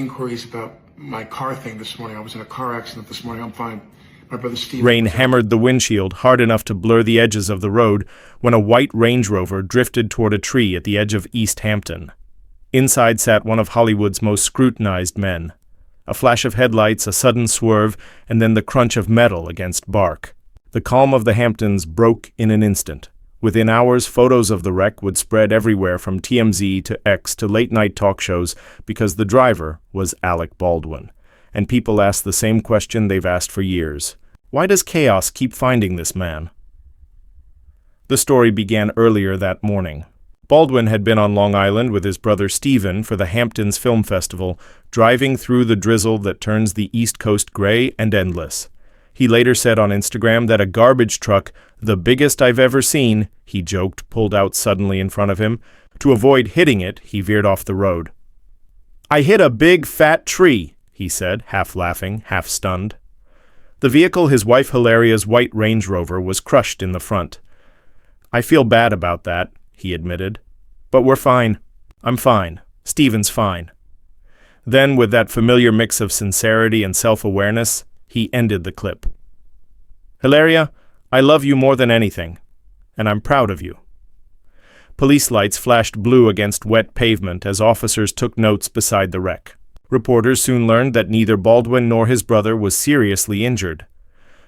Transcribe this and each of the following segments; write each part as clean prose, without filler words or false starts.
inquiries about my car thing this morning. I was in a car accident this morning. I'm fine. My brother Steve. Rain hammered the windshield hard enough to blur the edges of the road when a white Range Rover drifted toward a tree at the edge of East Hampton. Inside sat one of Hollywood's most scrutinized men. A flash of headlights, a sudden swerve, and then the crunch of metal against bark. The calm of the Hamptons broke in an instant. Within hours, photos of the wreck would spread everywhere from TMZ to X to late-night talk shows because the driver was Alec Baldwin. And people asked the same question they've asked for years. Why does chaos keep finding this man? The story began earlier that morning. Baldwin had been on Long Island with his brother Stephen for the Hamptons Film Festival, driving through the drizzle that turns the East Coast gray and endless. He later said on Instagram that a garbage truck, the biggest I've ever seen, he joked, pulled out suddenly in front of him. To avoid hitting it, he veered off the road. "I hit a big, fat tree," he said, half laughing, half stunned. The vehicle, his wife Hilaria's white Range Rover, was crushed in the front. "I feel bad about that," he admitted. "But we're fine. I'm fine. Stephen's fine." Then, with that familiar mix of sincerity and self-awareness, he ended the clip. "Hilaria, I love you more than anything, and I'm proud of you." Police lights flashed blue against wet pavement as officers took notes beside the wreck. Reporters soon learned that neither Baldwin nor his brother was seriously injured.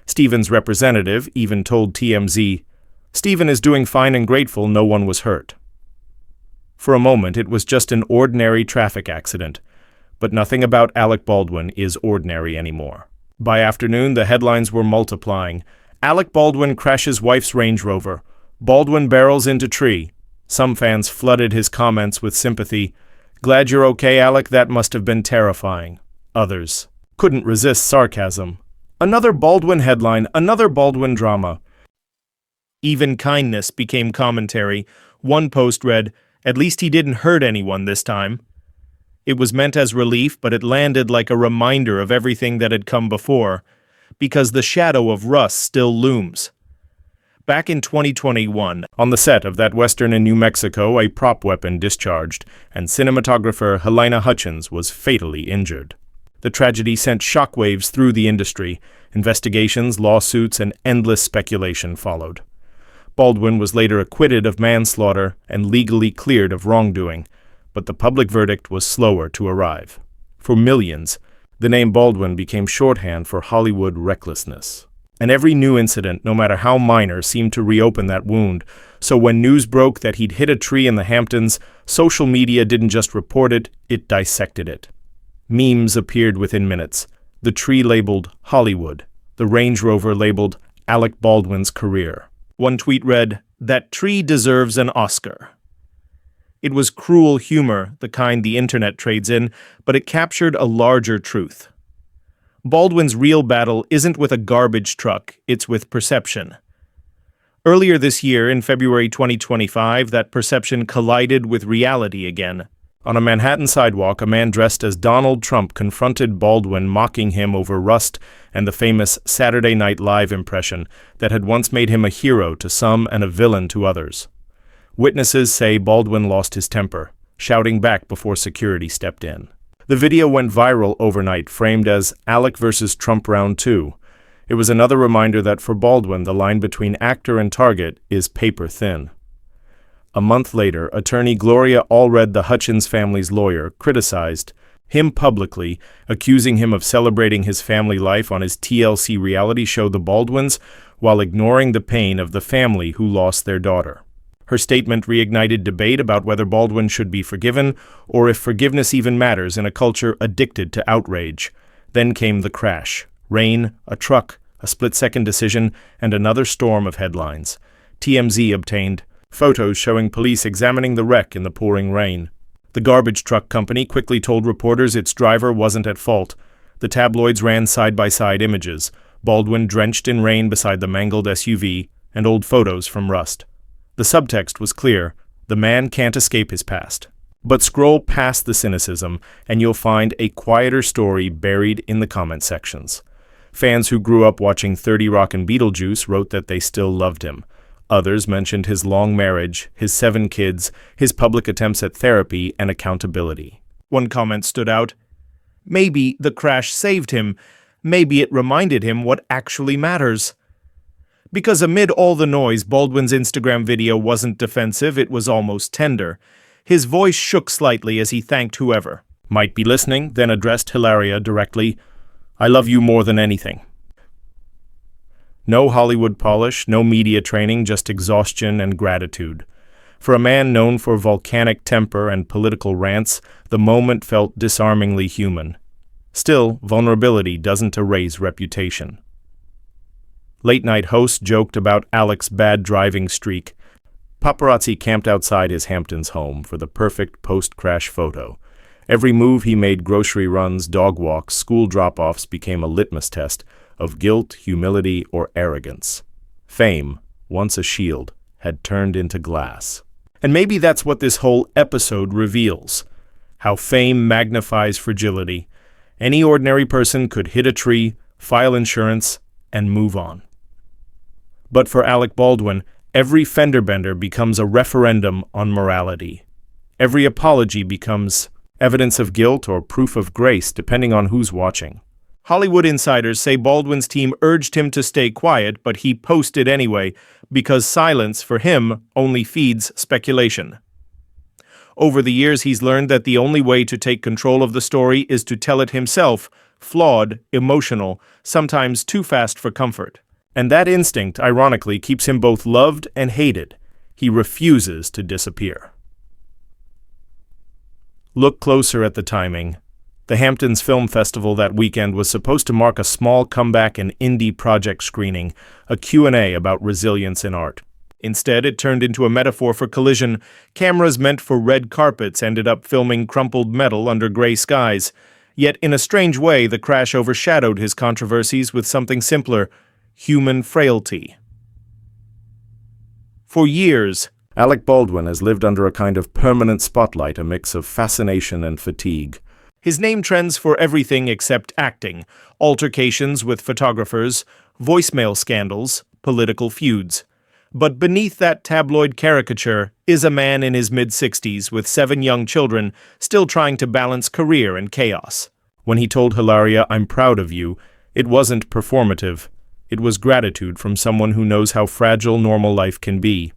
Stephen's representative even told TMZ, "Stephen is doing fine and grateful no one was hurt." For a moment, it was just an ordinary traffic accident, but nothing about Alec Baldwin is ordinary anymore. By afternoon, the headlines were multiplying. Alec Baldwin crashes wife's Range Rover. Baldwin barrels into tree. Some fans flooded his comments with sympathy. "Glad you're okay, Alec, that must have been terrifying." Others couldn't resist sarcasm. "Another Baldwin headline, another Baldwin drama." Even kindness became commentary. One post read, "At least he didn't hurt anyone this time." It was meant as relief, but it landed like a reminder of everything that had come before, because the shadow of Russ still looms. Back in 2021, on the set of that western in New Mexico, a prop weapon discharged, and cinematographer Helena Hutchins was fatally injured. The tragedy sent shockwaves through the industry. Investigations, lawsuits, and endless speculation followed. Baldwin was later acquitted of manslaughter and legally cleared of wrongdoing, but the public verdict was slower to arrive. For millions, the name Baldwin became shorthand for Hollywood recklessness. And every new incident, no matter how minor, seemed to reopen that wound. So when news broke that he'd hit a tree in the Hamptons, social media didn't just report it, it dissected it. Memes appeared within minutes. The tree labeled Hollywood, the Range Rover labeled Alec Baldwin's career. One tweet read, "That tree deserves an Oscar." It was cruel humor, the kind the internet trades in, but it captured a larger truth. Baldwin's real battle isn't with a garbage truck, it's with perception. Earlier this year, in February 2025, that perception collided with reality again. On a Manhattan sidewalk, a man dressed as Donald Trump confronted Baldwin, mocking him over rust and the famous Saturday Night Live impression that had once made him a hero to some and a villain to others. Witnesses say Baldwin lost his temper, shouting back before security stepped in. The video went viral overnight, framed as Alec versus Trump Round 2. It was another reminder that for Baldwin, the line between actor and target is paper thin. A month later, attorney Gloria Allred, the Hutchins family's lawyer, criticized him publicly, accusing him of celebrating his family life on his TLC reality show The Baldwins, while ignoring the pain of the family who lost their daughter. Her statement reignited debate about whether Baldwin should be forgiven, or if forgiveness even matters in a culture addicted to outrage. Then came the crash. Rain, a truck, a split-second decision, and another storm of headlines. TMZ obtained photos showing police examining the wreck in the pouring rain. The garbage truck company quickly told reporters its driver wasn't at fault. The tabloids ran side-by-side images, Baldwin drenched in rain beside the mangled SUV, and old photos from Rust. The subtext was clear: the man can't escape his past. But scroll past the cynicism, and you'll find a quieter story buried in the comment sections. Fans who grew up watching 30 Rock and Beetlejuice wrote that they still loved him. Others mentioned his long marriage, his 7 kids, his public attempts at therapy, and accountability. One comment stood out: Maybe the crash saved him. Maybe it reminded him what actually matters. Because amid all the noise, Baldwin's Instagram video wasn't defensive, it was almost tender. His voice shook slightly as he thanked whoever might be listening, then addressed Hilaria directly. "I love you more than anything." No Hollywood polish, no media training, just exhaustion and gratitude. For a man known for volcanic temper and political rants, the moment felt disarmingly human. Still, vulnerability doesn't erase reputation. Late-night hosts joked about Alec's bad driving streak. Paparazzi camped outside his Hamptons home for the perfect post-crash photo. Every move he made, grocery runs, dog walks, school drop-offs, became a litmus test of guilt, humility, or arrogance. Fame, once a shield, had turned into glass. And maybe that's what this whole episode reveals. How fame magnifies fragility. Any ordinary person could hit a tree, file insurance, and move on. But for Alec Baldwin, every fender bender becomes a referendum on morality. Every apology becomes evidence of guilt or proof of grace, depending on who's watching. Hollywood insiders say Baldwin's team urged him to stay quiet, but he posted anyway, because silence, for him, only feeds speculation. Over the years, he's learned that the only way to take control of the story is to tell it himself, flawed, emotional, sometimes too fast for comfort. And that instinct, ironically, keeps him both loved and hated. He refuses to disappear. Look closer at the timing. The Hamptons Film Festival that weekend was supposed to mark a small comeback and indie project screening, a Q&A about resilience in art. Instead, it turned into a metaphor for collision. Cameras meant for red carpets ended up filming crumpled metal under gray skies. Yet, in a strange way, the crash overshadowed his controversies with something simpler: human frailty. For years, Alec Baldwin has lived under a kind of permanent spotlight, a mix of fascination and fatigue. His name trends for everything except acting: altercations with photographers, voicemail scandals, political feuds. But beneath that tabloid caricature is a man in his mid-60s with 7 young children, still trying to balance career and chaos. When he told Hilaria, "I'm proud of you," it wasn't performative. It was gratitude from someone who knows how fragile normal life can be.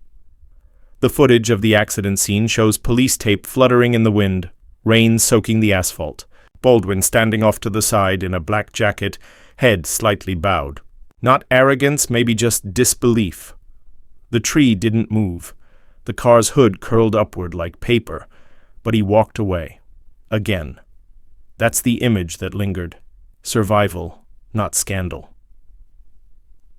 The footage of the accident scene shows police tape fluttering in the wind, rain soaking the asphalt. Baldwin standing off to the side in a black jacket, head slightly bowed. Not arrogance, maybe just disbelief. The tree didn't move. The car's hood curled upward like paper, but he walked away. Again. That's the image that lingered. Survival, not scandal.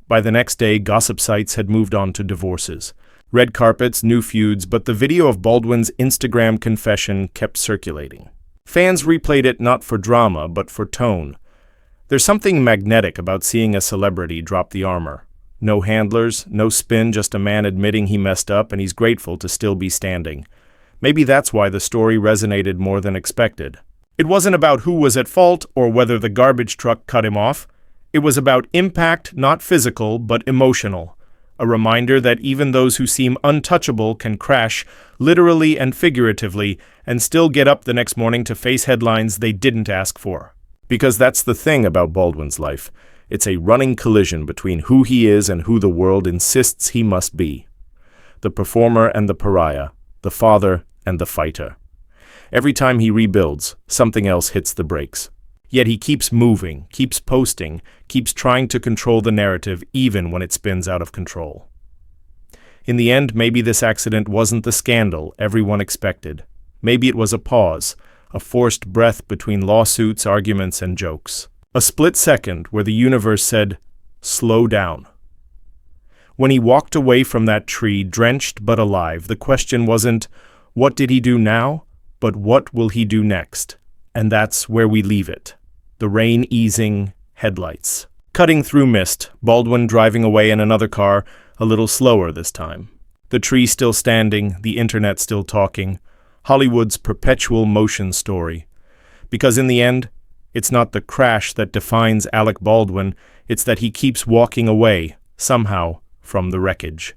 By the next day, gossip sites had moved on to divorces. Red carpets, new feuds, but the video of Baldwin's Instagram confession kept circulating. Fans replayed it not for drama, but for tone. There's something magnetic about seeing a celebrity drop the armor. No handlers, no spin, just a man admitting he messed up and he's grateful to still be standing. Maybe that's why the story resonated more than expected. It wasn't about who was at fault or whether the garbage truck cut him off. It was about impact, not physical, but emotional. A reminder that even those who seem untouchable can crash, literally and figuratively, and still get up the next morning to face headlines they didn't ask for. Because that's the thing about Baldwin's life. It's a running collision between who he is and who the world insists he must be. The performer and the pariah, the father and the fighter. Every time he rebuilds, something else hits the brakes. Yet he keeps moving, keeps posting, keeps trying to control the narrative even when it spins out of control. In the end, maybe this accident wasn't the scandal everyone expected. Maybe it was a pause, a forced breath between lawsuits, arguments, and jokes. A split second where the universe said, "Slow down." When he walked away from that tree, drenched but alive, the question wasn't, what did he do now, but what will he do next? And that's where we leave it. The rain easing, headlights. Cutting through mist, Baldwin driving away in another car, a little slower this time. The tree still standing, the internet still talking. Hollywood's perpetual motion story. Because in the end, it's not the crash that defines Alec Baldwin, it's that he keeps walking away, somehow, from the wreckage.